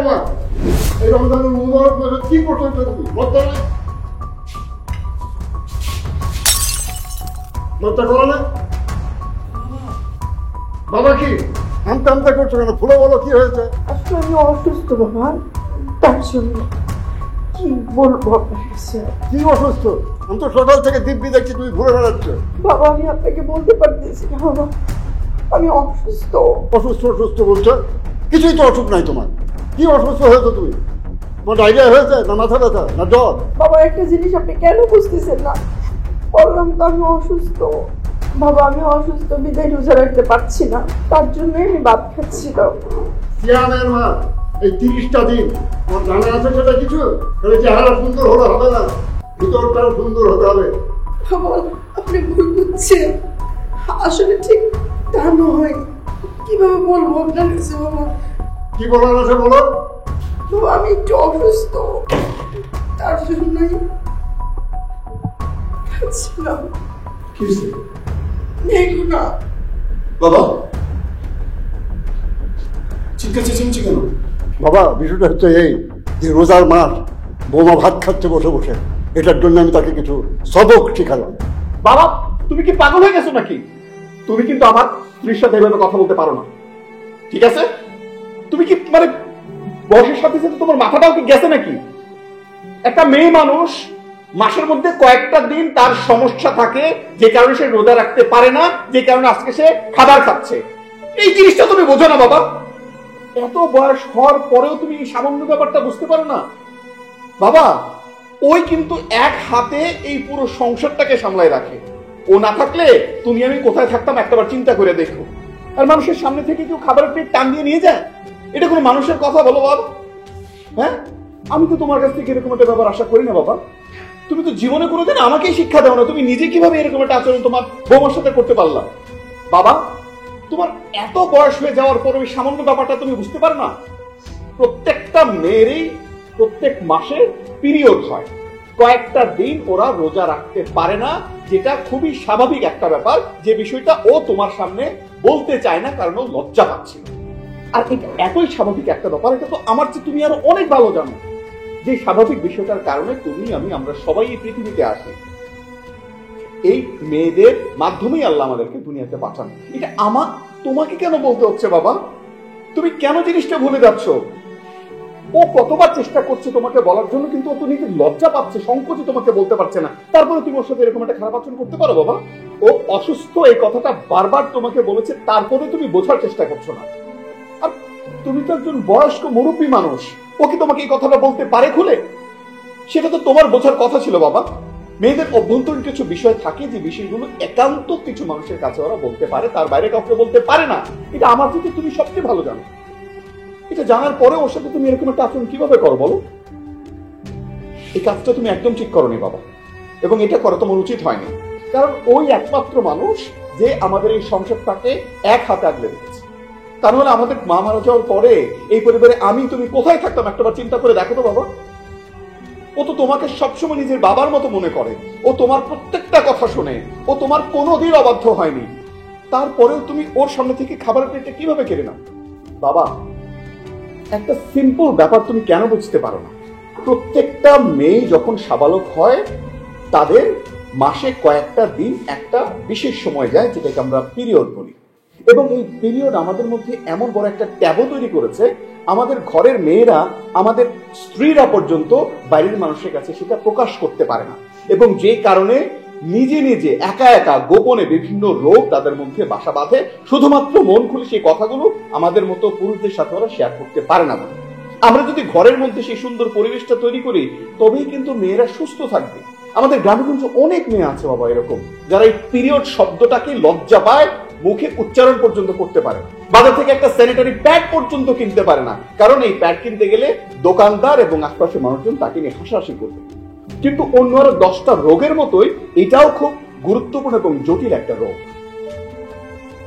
মা, এই রমজানের মুবারক মাসে কি করছো তুমি? লজ্জা নেই? লজ্জা করো না? বাবা কি আমতা আমতা করছো কেন? ফুলে বলো কি হয়েছে? আসলে আমি অসুস্থ বাবা, তার জন্য। কি বলবো আপনার কাছে? কি অসুস্থ? আমি তো সকাল থেকে দিব্যি দেখছি তুমি ঘুরে বেড়াচ্ছ। বাবা আমি আপনাকে বলতে পারতেছি না বাবা, আমি অসুস্থ। অসুস্থ অসুস্থ বলছো? কিছুই তো অসুখ নাই তোমার। কি অসুস্থ হয়েছো তুমি? তোমার ডায়রিয়া হয়েছে না মাথা ব্যথা না জ্বর? বাবা একটা জিনিস আপনি কেন বুঝতেছেন না? বললাম তো আমি অসুস্থ বাবা, আমি অসুস্থ বিদায় রোজা রাখতে পারছি না, তার জন্যই আমি ভাত খাচ্ছিলাম। সিয়ামের মা, এই 30টা দিন তোমার জানা আছে সেটা কিছু? তাহলে চেহারা সুন্দর হলে হবে না, ভিতরটাও সুন্দর হতে হবে। বাবা আপনি ভুল বুঝছেন, আসলে ঠিক তা নয়। কিভাবে বলবো আপনার কাছে বাবা? কি বলার আছে বলো? বাবা আমি একটু অসুস্থ, তার জন্যই খাচ্ছিলাম। কি হয়েছে? দেখো না বাবা চিৎকার চেঁচামেচি কেন? বাবা বিষয়টা হচ্ছে এই যে রোজার মাস, বৌমা ভাত খাচ্ছে বসে বসে, এটার জন্য আমি তাকে কিছু সবক শিখালাম। বাবা তুমি কি পাগল হয়ে গেছো নাকি? তুমি কিন্তু আমার স্ত্রীর সাথে এভাবে কথা বলতে পারো না, ঠিক আছে? তুমি কি মানে বয়সের সাথে সাথে তোমার মাথাটাও কি গেছে নাকি? একটা মেয়ে মানুষ মাসের মধ্যে কয়েকটা দিন তার সমস্যা থাকে, যে কারণে সে রোজা রাখতে পারে না, যে কারণে আজকে সে খাবার খাচ্ছে। এই জিনিসটা তুমি বোঝো না বাবা? এত বয়স হওয়ার পরেও তুমি এই সামান্য ব্যাপারটা বুঝতে পারো না? বাবা ওই কিন্তু এক হাতে এই পুরো সংসারটাকে সামলায় রাখে। ও না থাকলে তুমি আমি কোথায় থাকতাম একটাবার চিন্তা করে দেখো। আর মানুষের সামনে থেকে কেউ খাবারের প্লেট টান দিয়ে নিয়ে যায়? এটা কোনো মানুষের কথা বলো বাবা? হ্যাঁ, আমি তো তোমার কাছ থেকে এরকম একটা ব্যাপার আশা করি না বাবা। তুমি তো জীবনে কোনোদিন আমাকেই শিক্ষা দাও না, তুমি নিজে কিভাবে এরকম একটা আচরণ তোমার বৌমার সাথে করতে পারলা? বাবা তোমার এত বয়স হয়ে যাওয়ার পর ওই সামান্য ব্যাপারটা তুমি বুঝতে পারো না? প্রত্যেকটা মেয়েরই প্রত্যেক মাসে পিরিয়ড হয়, কয়েকটা দিন ওরা রোজা রাখতে পারে না, যেটা খুবই স্বাভাবিক একটা ব্যাপার, যে বিষয়টা ও তোমার সামনে বলতে চায় না কারণ ও লজ্জা পাচ্ছিল। আর এটা এতই স্বাভাবিক একটা ব্যাপার, এটা তো আমার চেয়ে তুমি আরো অনেক ভালো জানো, যে স্বাভাবিক বিষয়টার কারণে তুমি আমি আমরা সবাই এই পৃথিবীতে আসি। এই মেয়েদের মাধ্যমেই আল্লাহ আমাদেরকে দুনিয়াতে পাঠান। এটা আমার তোমাকে কেন বলতে হচ্ছে বাবা? তুমি কেন জিনিসটা ভুলে যাচ্ছ? ও কতবার চেষ্টা করছে তোমাকে বলার জন্য, কিন্তু ও তো নিজে লজ্জা পাচ্ছে, সংকোচে তোমাকে বলতে পারছে না। তারপরে তুমি ওর সাথে এরকম একটা খারাপ আচরণ করতে পারো বাবা? ও অসুস্থ এই কথাটা বারবার তোমাকে বলেছে, তারপরে তুমি বোঝার চেষ্টা করছো না। আর তুমি তো একজন বয়স্ক মুরব্বী মানুষ, ও কি তোমাকে এই কথাটা বলতে পারে খুলে? সেটা তো তোমার বোঝার কথা ছিল বাবা। মেয়েদের অভ্যন্তরীণ কিছু বিষয় থাকে, যে বিষয়গুলো একান্ত কিছু মানুষের কাছে ওরা বলতে পারে, তার বাইরে কাউকে বলতে পারে না। এটা আমার থেকে তুমি সবচেয়ে ভালো জানো। এটা জানার পরে ওর সাথে তুমি এরকম একটা আচরণ কিভাবে করো বলো? এই কাজটা তুমি একদম ঠিক করোনি বাবা, এবং এটা করা তোমার উচিত হয়নি। কারণ ওই একমাত্র মানুষ যে আমাদের এই সংসারটাকে এক হাতে আগলে রেখেছে। তা নাহলে আমাদের মা মারা যাওয়ার পরে এই পরিবারে আমি তুমি কোথায় থাকতাম একটাবার চিন্তা করে দেখো তো বাবা। ও তো তোমাকে সবসময় নিজের বাবার মতো মনে করে, ও তোমার প্রত্যেকটা কথা শোনে, ও তোমার কোনোদিন অবাধ্য হয়নি। তারপরেও তুমি ওর সামনে থেকে খাবারের প্লেটটা কিভাবে কেড়ে নাও? বাবা একটা সিম্পল ব্যাপার তুমি কেন বুঝতে পারো না? প্রত্যেকটা মেয়ে যখন সাবালক হয়, তাদের মাসে কয়েকটা দিন একটা বিশেষ সময় যায়, যেটাকে আমরা পিরিয়ড বলি। এবং এই পিরিয়ড আমাদের মধ্যে এমন বড় একটা ট্যাবু তৈরি করেছে, আমাদের ঘরের মেয়েরা, আমাদের স্ত্রীরা পর্যন্ত বাইরের মানুষের কাছে সেটা প্রকাশ করতে পারে না, এবং যে কারণে নিজে নিজে একা একা গোপনে বিভিন্ন রোগ তাদের মধ্যে বাসা বাঁধে, শুধুমাত্র মন খুলে সেই কথাগুলো আমাদের মতো পুরুষদের সাথে ওরা শেয়ার করতে পারে না বলে। আমরা যদি ঘরের মধ্যে সেই সুন্দর পরিবেশটা তৈরি করি, তবেই কিন্তু মেয়েরা সুস্থ থাকবে। আমাদের গ্রামে কিন্তু অনেক মেয়ে আছে বাবা এরকম, যারা এই পিরিয়ড শব্দটাকে লজ্জা পায়, মুখে উচ্চারণ পর্যন্ত করতে পারে না, বাজার থেকে একটা স্যানিটারি প্যাড পর্যন্ত কিনতে পারে না, কারণ এই প্যাড কিনতে গেলে দোকানদার এবং আশপাশের মানুষজন তাকে নিয়ে হাসাহাসি করবে। কিন্তু অন্য আরো 10টা রোগের মতোই এটাও খুব গুরুত্বপূর্ণ এবং জটিল একটা রোগ,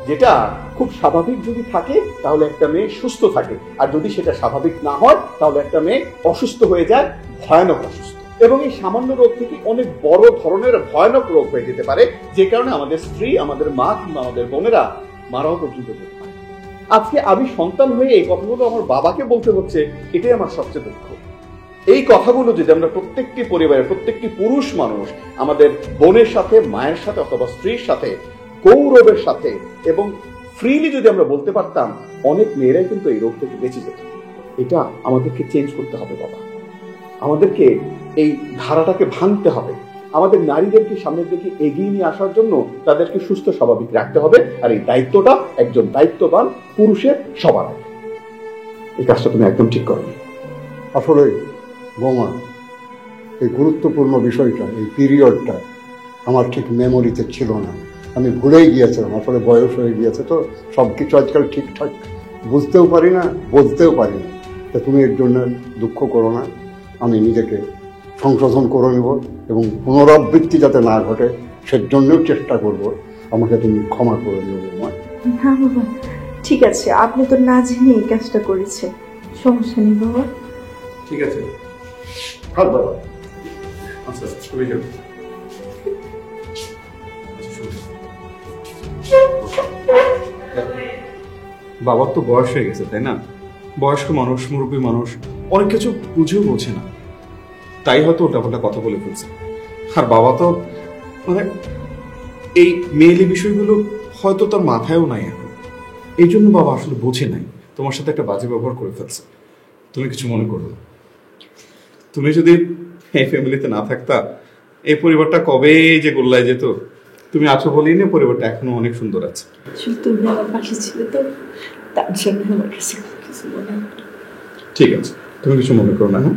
যেটা খুব স্বাভাবিক যদি থাকে তাহলে একটা মেয়ে সুস্থ থাকে, আর যদি সেটা স্বাভাবিক না হয় তাহলে একটা মেয়ে অসুস্থ হয়ে যায়, ভয়ানক অসুস্থ। এবং এই সামান্য রোগ থেকে অনেক বড় ধরনের ভয়ানক রোগ হয়ে যেতে পারে, যে কারণে আমাদের স্ত্রী, আমাদের মা কিংবা আমাদের বোনেরা মারাও পর্যন্ত যেতে পারে। আজকে আমি সন্তান হয়ে এই কথাগুলো আমার বাবাকে বলতে হচ্ছে, এটাই আমার সবচেয়ে দুঃখ। এই কথাগুলো যদি আমরা প্রত্যেকটি পরিবারের প্রত্যেকটি পুরুষ মানুষ আমাদের বোনের সাথে, মায়ের সাথে অথবা স্ত্রীর সাথে গৌরবের সাথে এবং ফ্রিলি যদি আমরা বলতে পারতাম, অনেক মেয়েরাই কিন্তু এই রোগ থেকে বেঁচে যেত। এটা আমাদেরকে চেঞ্জ করতে হবে বাবা, আমাদেরকে এই ধারাটাকে ভাঙতে হবে, আমাদের নারীদেরকে সামনের দিকে এগিয়ে নিয়ে আসার জন্য তাদেরকে সুস্থ স্বাভাবিক রাখতে হবে। আর এই দায়িত্বটা একজন দায়িত্ববান পুরুষের সবার আগে। এই কাজটা তুমি একদম ঠিক করো। আসলে বৌমা, এই গুরুত্বপূর্ণ বিষয়টা, এই পিরিয়ডটা আমার ঠিক মেমোরিতে ছিল না, আমি ভুলেই গিয়েছিলাম। আসলে বয়স হয়ে গিয়েছে তো, সব কিছু আজকাল ঠিকঠাক বুঝতেও পারি না, বলতেও পারি না। তা তুমি এর জন্য দুঃখ করো না, আমি নিজেকে সংশোধন করে নেব এবং পুনরাবৃত্তি যাতে না ঘটে সেজন্যও চেষ্টা করব। আমাকে তুমি ক্ষমা করে দেবো বৌমা। না বাবা, ঠিক আছে, আপনি তো না জেনে এই কাজটা করেছেন, সমস্যা নেই বাবা। ঠিক আছে, থাক বাবা। আচ্ছা তুমি যাও। বাবার তো বয়স হয়ে গেছে, তাই না? বয়স্ক মানুষ, মুরব্বী মানুষ, অনেক কিছু বুঝেও বোঝে না, তাই হয়তো উল্টাপাল্টা কথা বলে ফেলছে। আর বাবা তো মানে এই মেয়েলি বিষয়গুলো হয়তো তার মাথায়ও নাই এখন, এই জন্য বাবা আসলে বোঝে নাই, তোমার সাথে একটা বাজে ব্যবহার করে ফেলছে। তুমি কিছু মনে করো না। তুমি যদি এই ফ্যামিলিতে না থাকতা, এই পরিবারটা কবে যে গোল্লায় যেত। তুমি আছো বলেই না পরিবারটা এখনো অনেক সুন্দর আছে। তুমি আমার পাশে ছিলে তো, তার জন্য আমার কাছে কিছু মনে হয়। ঠিক আছে, তুমি কিছু মনে করো না। হ্যাঁ।